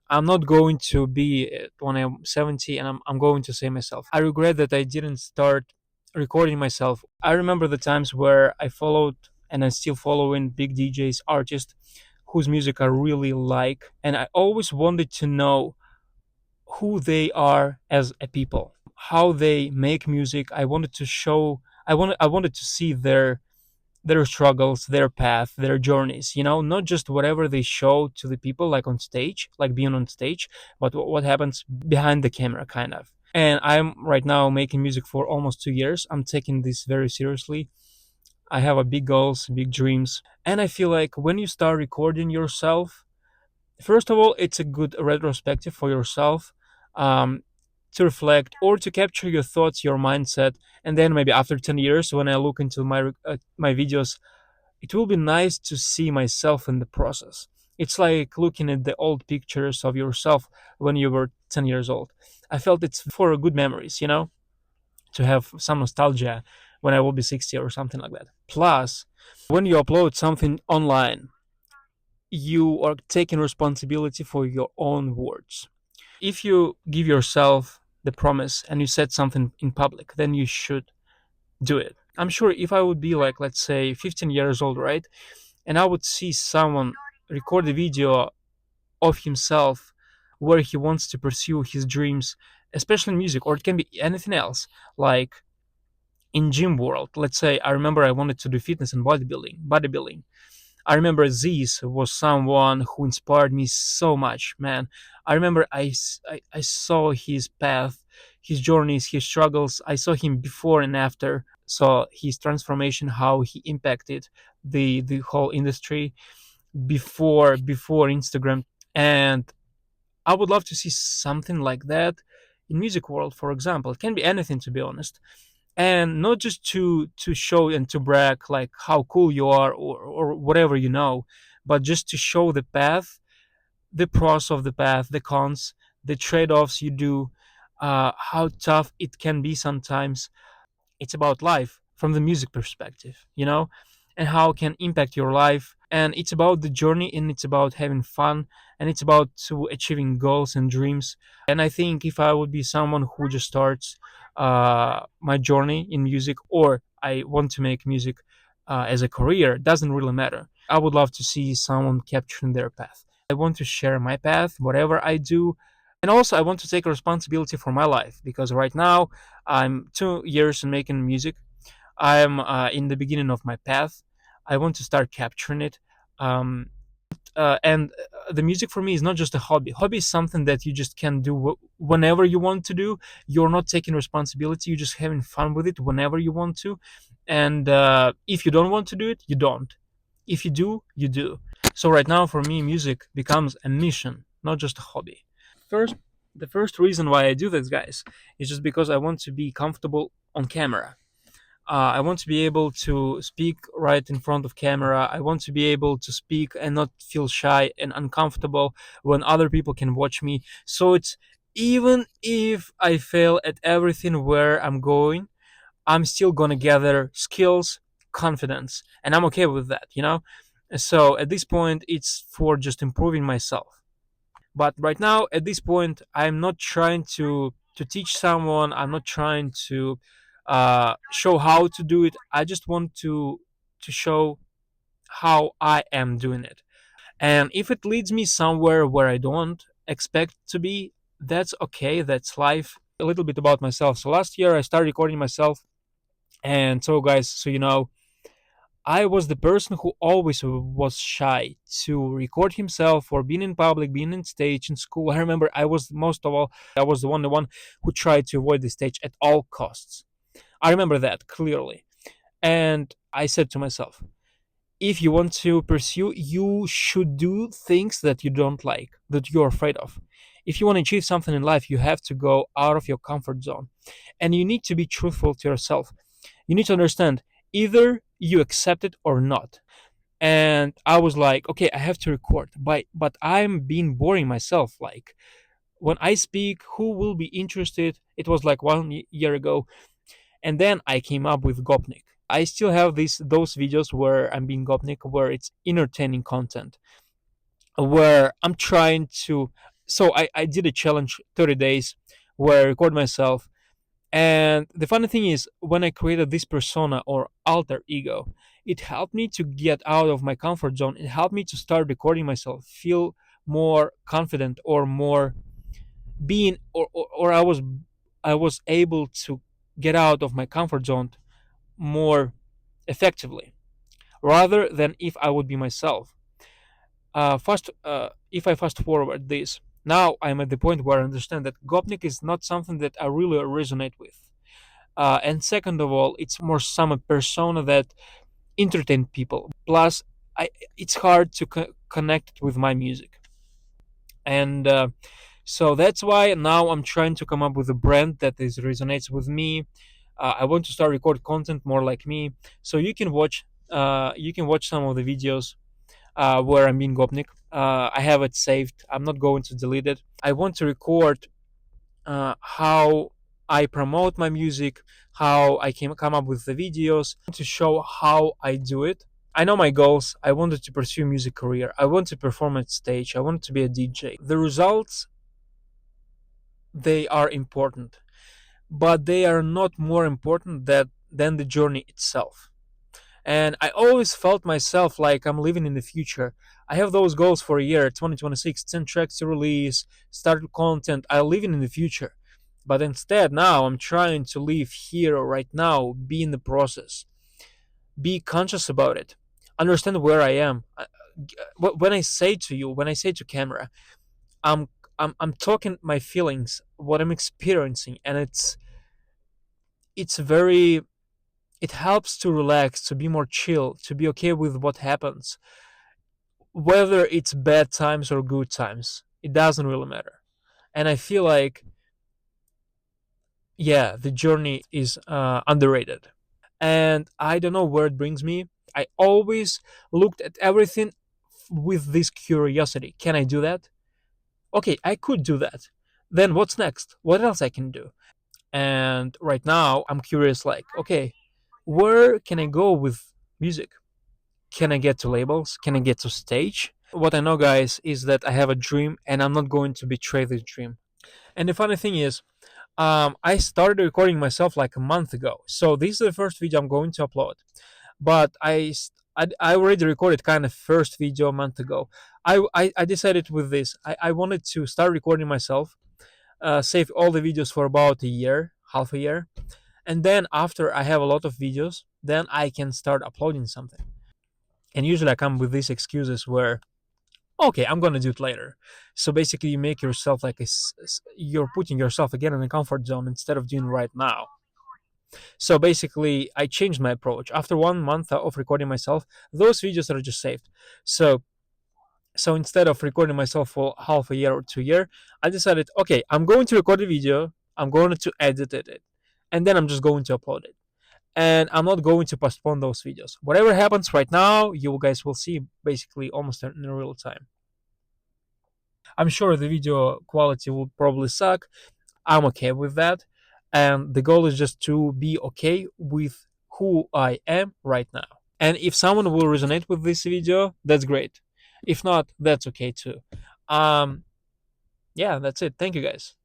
I'm not going to be when I'm 70 and I'm going to say myself, I regret that I didn't start recording myself. I remember the times where I followed and I still following big DJs, artists whose music I really like. And I always wanted to know who they are as a people, how they make music. I wanted to show, I wanted to see their struggles, their path, their journeys, not just whatever they show to the people like on stage, like being on stage, but what happens behind the camera, kind of. And I'm right now making music for almost 2 years. I'm taking this very seriously. I have a big goals, big dreams. And I feel like when you start recording yourself, first of all, it's a good retrospective for yourself, um, to reflect or to capture your thoughts, your mindset. And then maybe after 10 years, when I look into my videos, it will be nice to see myself in the process. It's like looking at the old pictures of yourself when you were 10 years old. I felt it's for good memories, to have some nostalgia when I will be 60 or something like that. Plus, when you upload something online, you are taking responsibility for your own words. If you give yourself the promise and you said something in public, then you should do it. I'm sure if I would be like, let's say, 15 years old, right? And I would see someone record a video of himself where he wants to pursue his dreams, especially in music, or it can be anything else, like in gym world. Let's say I remember I wanted to do fitness and bodybuilding. I remember Aziz was someone who inspired me so much, man. I remember I saw his path, his journeys, his struggles. I saw him before and after, saw his transformation, how he impacted the whole industry before Instagram. And I would love to see something like that in music world, for example. It can be anything, to be honest, and not just to show and to brag like how cool you are, or whatever, but just to show the path, the pros of the path, the cons, the trade-offs you do, how tough it can be sometimes. It's about life from the music perspective, and how it can impact your life. And it's about the journey, and it's about having fun, and it's about to achieving goals and dreams. And I think if I would be someone who just starts my journey in music, or I want to make music as a career, doesn't really matter. I would love to see someone capturing their path. I want to share my path, whatever I do. And also, I want to take responsibility for my life, because right now I'm 2 years in making music. I'm in the beginning of my path. I want to start capturing it. Um, and the music for me is not just a hobby. Hobby is something that you just can do whenever you want to do. You're not taking responsibility. You're just having fun with it whenever you want to. And if you don't want to do it, you don't. If you do, you do. So right now, for me, music becomes a mission, not just a hobby. First, the first reason why I do this, guys, is just because I want to be comfortable on camera. I want to be able to speak right in front of camera. I want to be able to speak and not feel shy and uncomfortable when other people can watch me. So it's, even if I fail at everything where I'm going, I'm still gonna gather skills, confidence, and I'm okay with that. So at this point, it's for just improving myself. But right now, at this point, I'm not trying to teach someone. I'm not trying to show how to do it. I just want to show how I am doing it. And if it leads me somewhere where I don't expect to be, that's okay. That's life. A little bit about myself. So last year, I started recording myself. And so, guys, so I was the person who always was shy to record himself, or being in public, being in stage in school. I remember I was, most of all, I was the one who tried to avoid the stage at all costs. I remember that clearly. And I said to myself, if you want to pursue, you should do things that you don't like, that you're afraid of. If you want to achieve something in life, you have to go out of your comfort zone. And you need to be truthful to yourself. You need to understand, either you accept it or not. And I was like, okay, I have to record, but I'm being boring myself. Like, when I speak, who will be interested? It was like 1 year ago. And then I came up with Gopnik. I still have those videos where I'm being Gopnik, where it's entertaining content, where I'm trying to So I did a challenge 30 days where I record myself. And the funny thing is, when I created this persona or alter ego, it helped me to get out of my comfort zone. It helped me to start recording myself, feel more confident, or more being, or I was able to get out of my comfort zone more effectively, rather than if I would be myself. If I fast forward this, now I'm at the point where I understand that Gopnik is not something that I really resonate with. And second of all, it's more some a persona that entertain people. Plus, it's hard to connect with my music, and so that's why now I'm trying to come up with a brand that is resonates with me. I want to start record content more like me, so you can watch. You can watch some of the videos where I'm being Gopnik. I have it saved. I'm not going to delete it. I want to record how I promote my music, how I can come up with the videos to show how I do it. I know my goals. I wanted to pursue a music career. I want to perform at stage. I want to be a DJ. The results, they are important, but they are not more important than the journey itself. And I always felt myself like I'm living in the future. I have those goals for a year, 2026, 10 tracks to release, start content. I live in the future. But instead, now I'm trying to live here right now, be in the process, be conscious about it, understand where I am. When I say to you, when I say to camera, I'm I'm talking my feelings, what I'm experiencing, and it's very, it helps to relax, to be more chill, to be okay with what happens, whether it's bad times or good times. It doesn't really matter. And I feel like, yeah, the journey is underrated. And I don't know where it brings me. I always looked at everything with this curiosity. Can I do that? Okay, I could do that. Then what's next? What else I can do? And right now I'm curious, like, okay, where can I go with music? Can I get to labels? Can I get to stage? What I know, guys, is that I have a dream and I'm not going to betray this dream. And the funny thing is, I started recording myself like a month ago. So this is the first video I'm going to upload. But I already recorded kind of first video a month ago. I decided with this. I wanted to start recording myself, save all the videos for about a year, half a year. And then after I have a lot of videos, then I can start uploading something. And usually I come with these excuses where, okay, I'm gonna do it later. So basically you make yourself like you're putting yourself again in a comfort zone instead of doing right now. So basically I changed my approach. After 1 month of recording myself, those videos are just saved. So instead of recording myself for half a year or 2 year, I decided, okay, I'm going to record a video, I'm going to edit it, and then I'm just going to upload it. And I'm not going to postpone those videos. Whatever happens right now, you guys will see basically almost in real time. I'm sure the video quality will probably suck. I'm okay with that. And the goal is just to be okay with who I am right now. And if someone will resonate with this video, that's great. If not, that's okay too. Um, yeah, that's it. Thank you guys.